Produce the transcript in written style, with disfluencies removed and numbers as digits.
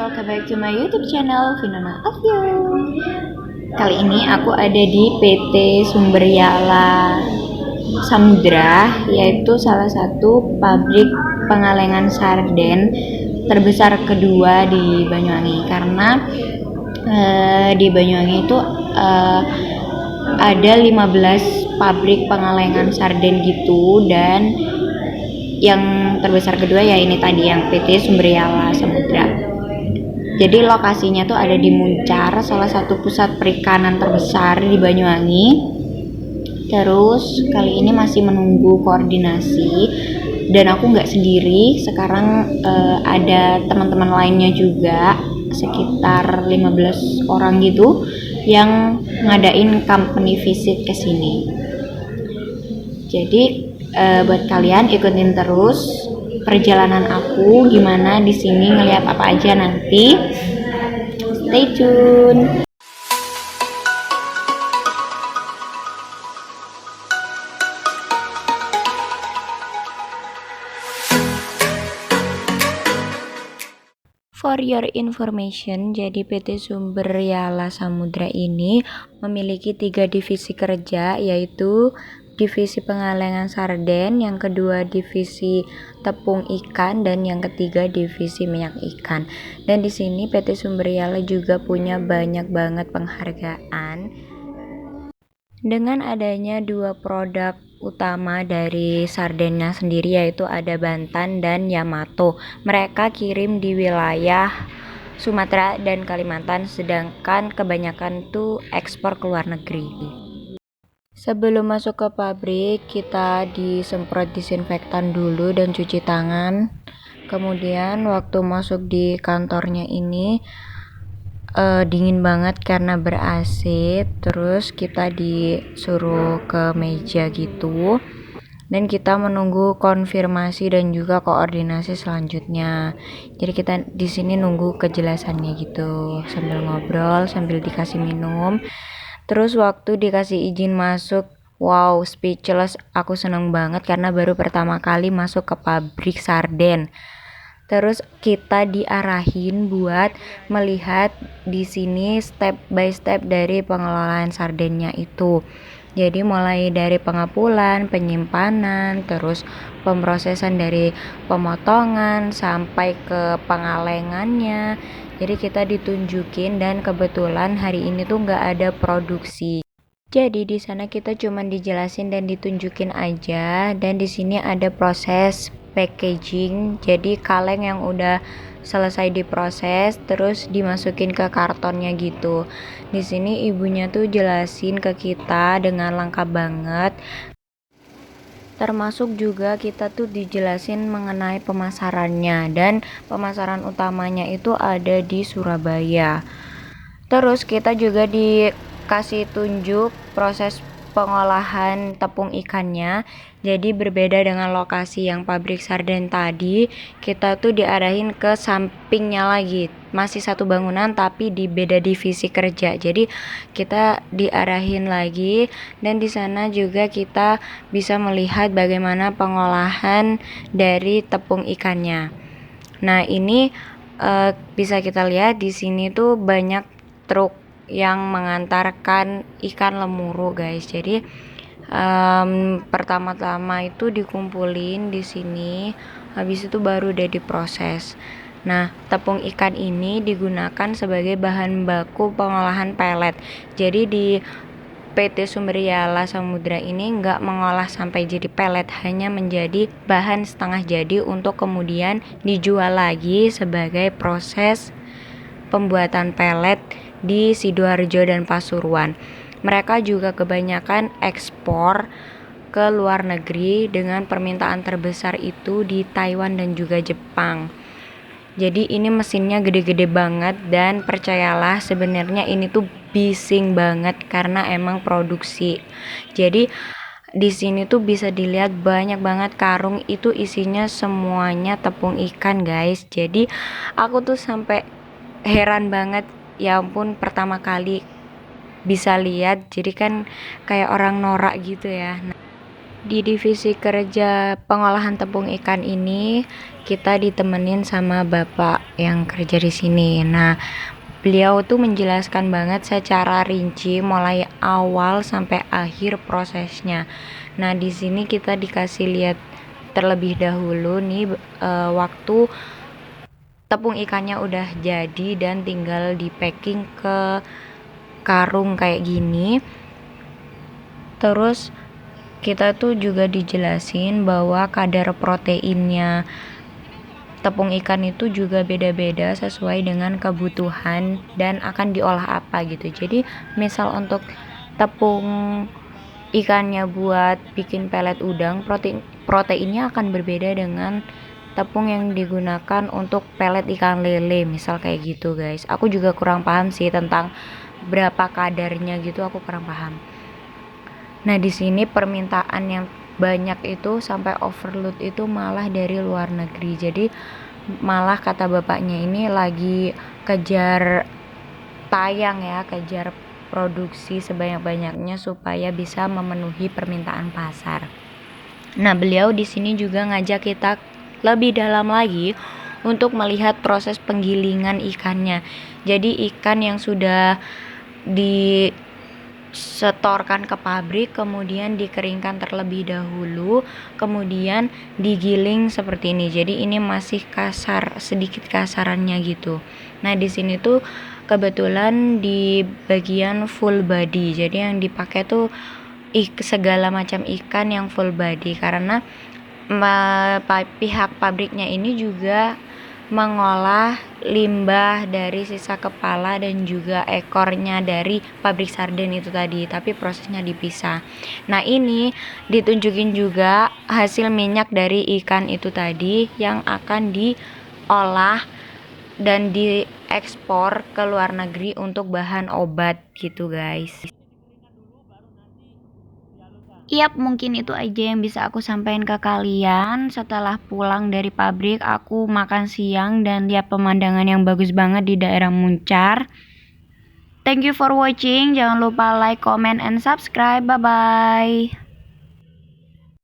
welcome back to my YouTube channel Vinona Avio. Kali ini aku ada di PT Sumberyala Samudra, yaitu salah satu pabrik pengalengan sarden terbesar kedua di Banyuwangi. Karena di Banyuwangi itu ada 15 pabrik pengalengan sarden gitu, dan yang terbesar kedua ya ini tadi yang PT Sumberyala Samudra. Jadi lokasinya tuh ada di Muncar, salah satu pusat perikanan terbesar di Banyuwangi. Terus kali ini masih menunggu koordinasi, dan aku nggak sendiri. Sekarang ada teman-teman lainnya juga, sekitar 15 orang gitu, yang ngadain company visit ke sini. Jadi buat kalian ikutin terus perjalanan aku gimana di sini, ngeliat apa aja nanti. Stay tune. For your information, jadi PT Sumberyala Samudra ini memiliki 3 divisi kerja, yaitu divisi pengalengan sarden, yang kedua divisi tepung ikan, dan yang ketiga divisi minyak ikan. Dan di sini PT Sumberyala juga punya banyak banget penghargaan dengan adanya 2 produk utama dari sardennya sendiri, yaitu ada Bantan dan Yamato. Mereka kirim di wilayah Sumatera dan Kalimantan, sedangkan kebanyakan tuh ekspor ke luar negeri. Sebelum masuk ke pabrik, kita disemprot disinfektan dulu dan cuci tangan. Kemudian waktu masuk di kantornya ini dingin banget karena ber-AC. Terus kita disuruh ke meja gitu, dan kita menunggu konfirmasi dan juga koordinasi selanjutnya. Jadi kita di sini nunggu kejelasannya gitu, sambil ngobrol, sambil dikasih minum. Terus waktu dikasih izin masuk, wow, speechless. Aku seneng banget karena baru pertama kali masuk ke pabrik sarden. Terus kita diarahin buat melihat di sini step by step dari pengelolaan sardennya itu. Jadi mulai dari pengapulan, penyimpanan, terus pemrosesan dari pemotongan sampai ke pengalengannya. Jadi kita ditunjukin, dan kebetulan hari ini tuh nggak ada produksi. Jadi di sana kita cuma dijelasin dan ditunjukin aja. Dan di sini ada proses packaging. Jadi kaleng yang udah selesai diproses terus dimasukin ke kartonnya gitu. Di sini ibunya tuh jelasin ke kita dengan lengkap banget. Termasuk juga kita tuh dijelasin mengenai pemasarannya, dan pemasaran utamanya itu ada di Surabaya. Terus kita juga dikasih tunjuk proses pengolahan tepung ikannya. Jadi berbeda dengan lokasi yang pabrik sarden tadi, kita tuh diarahin ke sampingnya lagi. Masih satu bangunan tapi di beda divisi kerja. Jadi kita diarahin lagi, dan di sana juga kita bisa melihat bagaimana pengolahan dari tepung ikannya. Nah, ini bisa kita lihat di sini tuh banyak truk yang mengantarkan ikan lemuru, guys. Jadi pertama-tama itu dikumpulin di sini, habis itu baru udah diproses. Nah, tepung ikan ini digunakan sebagai bahan baku pengolahan pelet. Jadi di PT Sumberyala Samudra ini nggak mengolah sampai jadi pelet, hanya menjadi bahan setengah jadi untuk kemudian dijual lagi sebagai proses pembuatan pelet di Sidoarjo dan Pasuruan. Mereka juga kebanyakan ekspor ke luar negeri, dengan permintaan terbesar itu di Taiwan dan juga Jepang. Jadi ini mesinnya gede-gede banget, dan percayalah sebenarnya ini tuh bising banget karena emang produksi. Jadi di sini tuh bisa dilihat banyak banget karung, itu isinya semuanya tepung ikan, guys. Jadi aku tuh sampai heran banget, ya ampun, pertama kali bisa lihat. Jadi kan kayak orang norak gitu ya. Di divisi kerja pengolahan tepung ikan ini kita ditemenin sama bapak yang kerja di sini. Nah, beliau tuh menjelaskan banget secara rinci mulai awal sampai akhir prosesnya. Nah, di sini kita dikasih lihat terlebih dahulu nih waktu tepung ikannya udah jadi dan tinggal di packing ke karung kayak gini. Terus kita tuh juga dijelasin bahwa kadar proteinnya tepung ikan itu juga beda-beda sesuai dengan kebutuhan dan akan diolah apa gitu. Jadi misal untuk tepung ikannya buat bikin pelet udang, proteinnya akan berbeda dengan tepung yang digunakan untuk pelet ikan lele, misal kayak gitu guys. Aku juga kurang paham sih tentang berapa kadarnya gitu, aku kurang paham. Nah, di sini permintaan yang banyak itu sampai overload itu malah dari luar negeri. Jadi malah kata bapaknya ini lagi kejar tayang ya, kejar produksi sebanyak-banyaknya supaya bisa memenuhi permintaan pasar. Nah, beliau di sini juga ngajak kita lebih dalam lagi untuk melihat proses penggilingan ikannya. Jadi ikan yang sudah disetorkan ke pabrik kemudian dikeringkan terlebih dahulu, kemudian digiling seperti ini. Jadi ini masih kasar, sedikit kasarannya gitu. Nah, di sini tuh kebetulan di bagian full body. Jadi yang dipakai tuh segala macam ikan yang full body karena pihak pabriknya ini juga mengolah limbah dari sisa kepala dan juga ekornya dari pabrik sarden itu tadi, tapi prosesnya dipisah. Nah, ini ditunjukin juga hasil minyak dari ikan itu tadi yang akan diolah dan diekspor ke luar negeri untuk bahan obat gitu guys. Yap, mungkin itu aja yang bisa aku sampaikan ke kalian. Setelah pulang dari pabrik, aku makan siang dan lihat pemandangan yang bagus banget di daerah Muncar. Thank you for watching. Jangan lupa like, comment, and subscribe. Bye-bye.